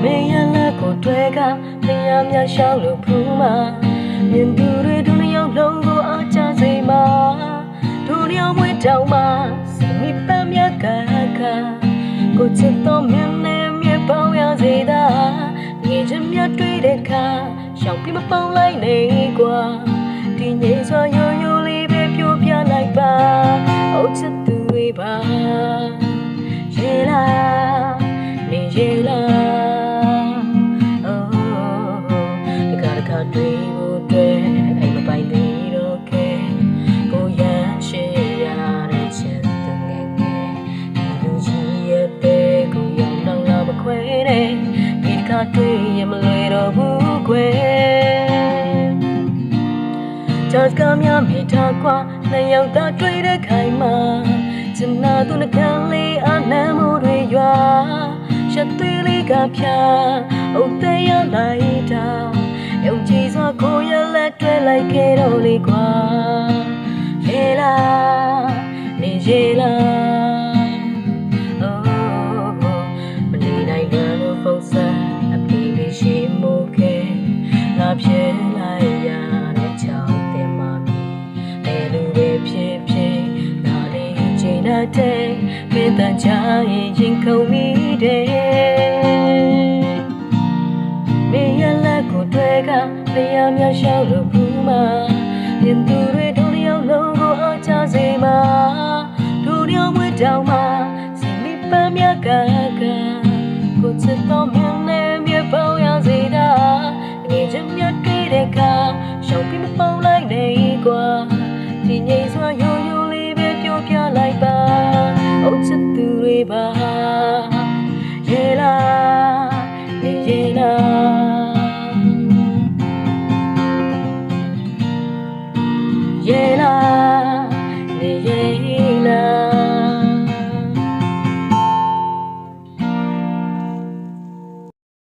မေရလက်ကိုတွေ့ကတရားများရှောက်လို့ဖူးမှာမြင်သူတွေဒုနှစ်ယောက်လုံးကိုအားချစေမှာဒုနှစ်ယောက်မွေးတောင်မှာစီမီပန်းများကကိုချစ်တော်မြင်နေမြပေါင်းရစေတာငြိမ်ချမ်းမြတွေ့တဲ့အခါရှောက်ပြီးမပေါင်းလိုက်နေကွာဒီငြိမ်စွာရိုးရိုးလေးပဲပြိုပြလိုက်ပါအုတ်ချစ်သူတွေပါရေလာနေရေလာတခါတွေ့ဖို့တွေ့အိမ်မပိုင်သေးတော့ခဲကိုရမ်းရှိရတဲ့ချစ်သူငယ်ငယ်ဒီလူကြီးရဲ့တဲ့ကိုရောက်တော့လာမခွဲနဲ့ဒီတခါတွေ့ရမလွယ်တော့ဘူးကွယ်just come ya me ta kwa na yaw ta twai de khai ma china tu na kan le anan mu twe ywa shat twi le ka phya au te ya lai ta yau ji swa ko ya let twai lai ke do le kwa ye la ni ye la oh mani nai la no phau sa a pi bi shi mo ke la phye lai ya de chaoမင်းတန်ချရင်ရင်ခုန်မိတယ်မင်းရလက်ကိုတွေ့ကတရားများရှောက်လို့ဘူးမှာမြင်သူတွေဒုနှစ်ယောက်လုံးကိုအားချစေမှာဒုနှစ်ယောက်မွေးတောင်မှာစီမီပန်းများကကိုချစ်တော်မြင်နေမြပေါင်းရစေတာငြိမ်ချမ်းမြတွေ့တဲ့အခါရှောက်ပြီးမပေါင်းလိုက်နေကွာဒီငြိမ်စွာရိုးရိုးလေးပဲပြောပြလိုက်ပါအုတ်ချစ်သူတွေပါ